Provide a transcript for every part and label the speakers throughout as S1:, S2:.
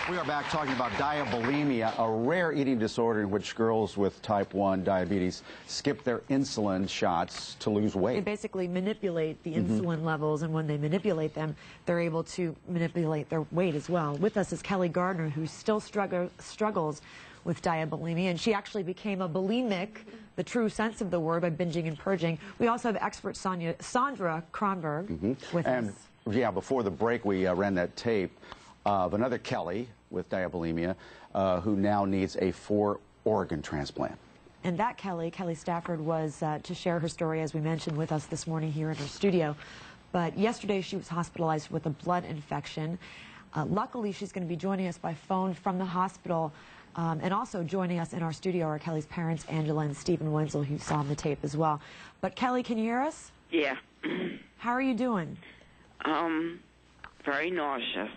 S1: We are back talking about diabulimia, a rare eating disorder in which girls with type 1 diabetes skip their insulin shots to lose weight.
S2: They basically manipulate the insulin levels, and when they manipulate them, they're able to manipulate their weight as well. With us is Kelly Gardner, who still struggles with diabulimia, and she actually became a bulimic, the true sense of the word, by binging and purging. We also have expert Sandra Kronberg with us.
S1: Yeah, before the break, we ran that tape of another Kelly with diabulimia who now needs a 4-organ transplant.
S2: And that Kelly Stafford, was to share her story, as we mentioned, with us this morning here in her studio. But yesterday she was hospitalized with a blood infection. Luckily, she's going to be joining us by phone from the hospital. And also joining us in our studio are Kelly's parents, Angela and Stephen Wenzel, who saw on the tape as well. But Kelly, can you hear us?
S3: Yeah.
S2: How are you doing?
S3: Very nauseous.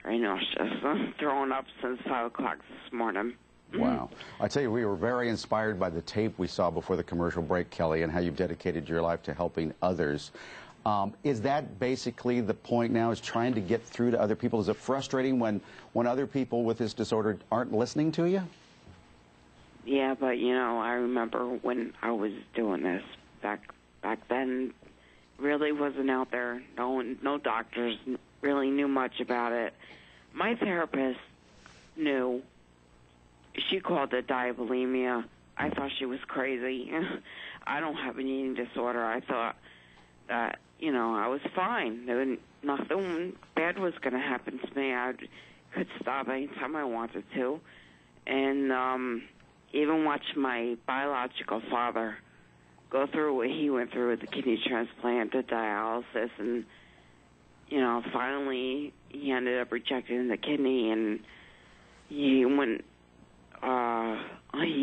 S3: Very nauseous. I'm throwing up since 5 o'clock this morning.
S1: Wow. I tell you, we were very inspired by the tape we saw before the commercial break, Kelly, and how you've dedicated your life to helping others. Is that basically the point now, is trying to get through to other people? Is it frustrating when other people with this disorder aren't listening to you?
S3: Yeah, but, you know, I remember when I was doing this back then, really wasn't out there. No doctors really knew much about it. My therapist knew. She called it diabulimia. I thought she was crazy. I don't have an eating disorder. I thought that, you know, I was fine. Nothing bad was going to happen to me. I could stop anytime I wanted to. And even watch my biological father go through what he went through with the kidney transplant, the dialysis, and, you know, finally he ended up rejecting the kidney, and he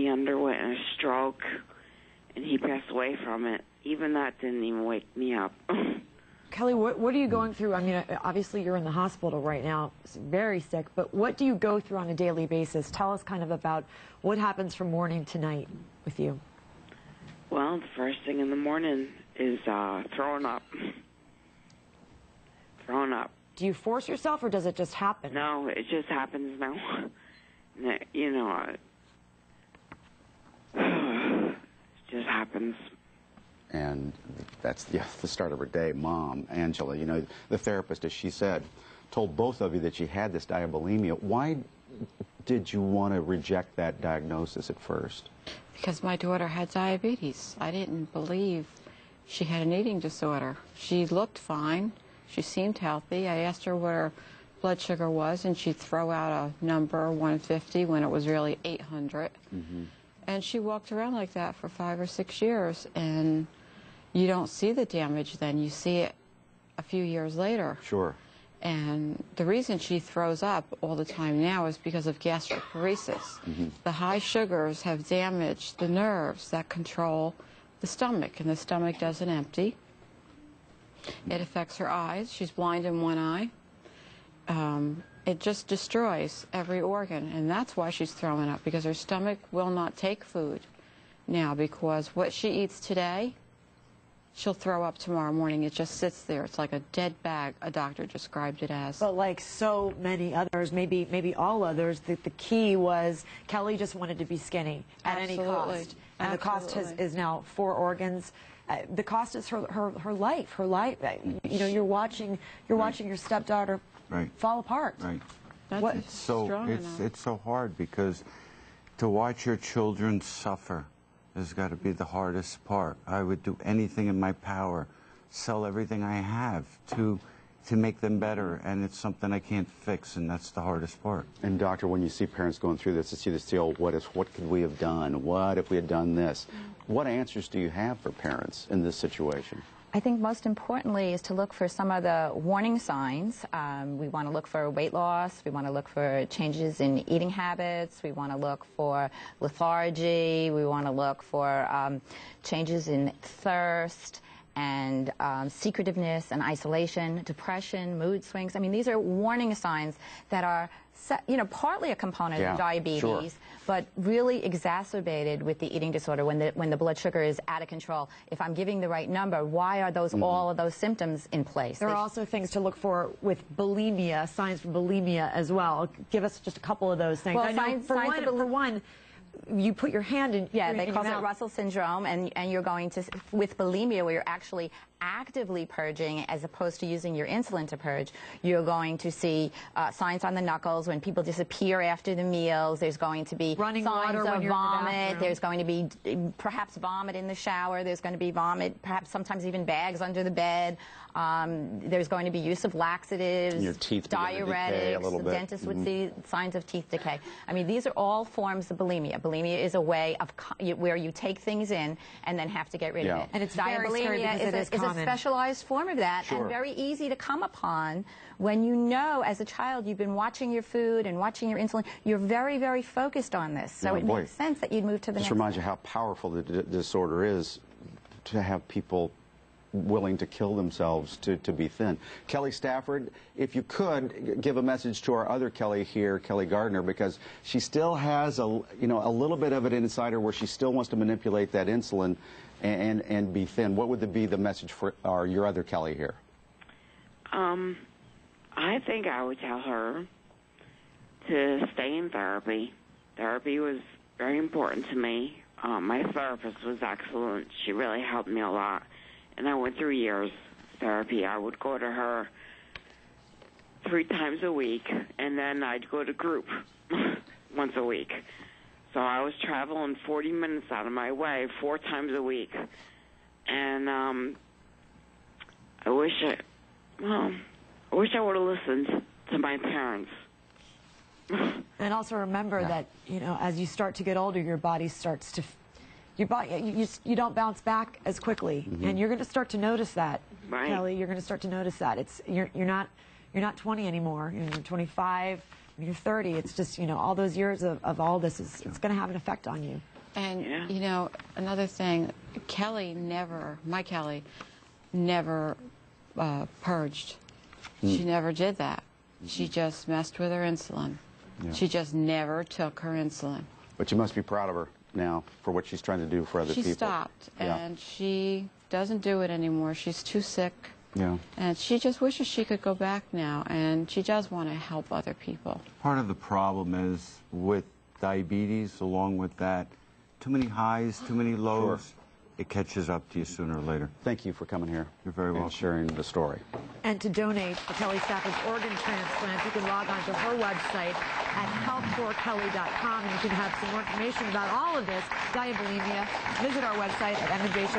S3: underwent a stroke, and he passed away from it. Even that didn't even wake me up.
S2: Kelly, what are you going through? I mean, obviously you're in the hospital right now, very sick, but what do you go through on a daily basis? Tell us kind of about what happens from morning to night with you.
S3: Well, the first thing in the morning is throwing up. Throwing up.
S2: Do you force yourself, or does it just happen?
S3: No, it just happens now. You know, it just happens.
S1: And that's the start of her day. Mom, Angela, you know, the therapist, as she said, told both of you that you had this diabulimia. Why did you want to reject that diagnosis at first?
S4: Because my daughter had diabetes. I didn't believe she had an eating disorder. She looked fine. She seemed healthy. I asked her what her blood sugar was, and she'd throw out a number, 150, when it was really 800. And she walked around like that for 5 or 6 years, and you don't see the damage then. You see it a few years later.
S1: Sure.
S4: And the reason she throws up all the time now is because of gastroparesis. The high sugars have damaged the nerves that control the stomach, and the stomach doesn't empty. It affects her eyes. She's blind in one eye. It just destroys every organ, and that's why she's throwing up, because her stomach will not take food now, because what she eats today, she'll throw up tomorrow morning. It just sits there. It's like a dead bag, a doctor described it as.
S2: But like so many others, maybe all others, the key was Kelly just wanted to be skinny at any cost. And the cost is now 4 organs. The cost is her life. You know, you're watching your stepdaughter fall apart.
S5: Right.
S4: It's
S5: so hard, because to watch your children suffer has got to be the hardest part. I would do anything in my power, sell everything I have to make them better, and it's something I can't fix, and that's the hardest part.
S1: And doctor, when you see parents going through this, to see the old what could we have done? What if we had done this? What answers do you have for parents in this situation?
S6: I think most importantly is to look for some of the warning signs. We want to look for weight loss. We want to look for changes in eating habits. We want to look for lethargy. We want to look for changes in thirst. and secretiveness and isolation, depression, mood swings. I mean, these are warning signs that are, partly a component of diabetes,
S1: sure,
S6: but really exacerbated with the eating disorder when the blood sugar is out of control. If I'm giving the right number, why are those all of those symptoms in place?
S2: There are also things to look for with bulimia, signs for bulimia as well. Give us just a couple of those things.
S6: Well,
S2: I know for one, you put your hand in.
S6: Yeah, they
S2: in
S6: call
S2: your
S6: it
S2: mouth.
S6: Russell syndrome, and you're going to, with bulimia, where you're actually actively purging as opposed to using your insulin to purge, you're going to see signs on the knuckles when people disappear after the meals. There's going to be
S2: Running
S6: signs
S2: water when
S6: of
S2: you're in the
S6: vomit.
S2: bathroom.
S6: There's going to be perhaps vomit in the shower. There's going to be vomit, perhaps sometimes even bags under the bed. There's going to be use of laxatives,
S1: and your teeth begin to decay a
S6: diuretics.
S1: little
S6: The
S1: bit.
S6: dentist would see signs of teeth decay. I mean, these are all forms of bulimia. Bulimia is a way of where you take things in and then have to get rid of it.
S2: And it's very scary because it is
S6: a
S2: common.
S6: specialized form of that,
S1: Sure,
S6: and very easy to come upon when you know as a child you've been watching your food and watching your insulin. You're very, very focused on this. So it makes sense that you'd move to the
S1: This
S6: next
S1: reminds
S6: step.
S1: you how powerful the disorder is, to have people willing to kill themselves to be thin. Kelly Stafford, if you could give a message to our other Kelly here, Kelly Gardner, because she still has a little bit of it inside her where she still wants to manipulate that insulin and be thin. What would be the message for your other Kelly here?
S3: I think I would tell her to stay in therapy. Therapy was very important to me. My therapist was excellent. She really helped me a lot. And I went through years of therapy. I would go to her 3 times a week, and then I'd go to group once a week. So I was traveling 40 minutes out of my way 4 times a week. And I wish I would have listened to my parents.
S2: And also remember that, as you start to get older, your body starts to, you don't bounce back as quickly, and you're going to start to notice that,
S3: Right.
S2: Kelly. You're going to start to notice that you're not 20 anymore. You're 25. You're 30. It's just all those years of all this it's going to have an effect on you.
S4: And,
S3: Yeah.
S4: Another thing, my Kelly never purged. She never did that. She just messed with her insulin.
S1: Yeah.
S4: She just never took her insulin.
S1: But you must be proud of her now for what she's trying to do for other people.
S4: She stopped,
S1: Yeah.
S4: and she doesn't do it anymore. She's too sick.
S1: Yeah.
S4: And she just wishes she could go back now, and she does want to help other people.
S5: Part of the problem is with diabetes, along with that, too many highs, too many lows.
S1: Sure.
S5: It catches up to you sooner or later.
S1: Thank you for coming here.
S5: You're very welcome.
S1: And sharing the story.
S2: And to donate for Kelly Stafford's organ transplant, you can log on to her website at healthforkelly.com, and you can have some more information about all of this, diabulimia. Visit our website at MNJ Show.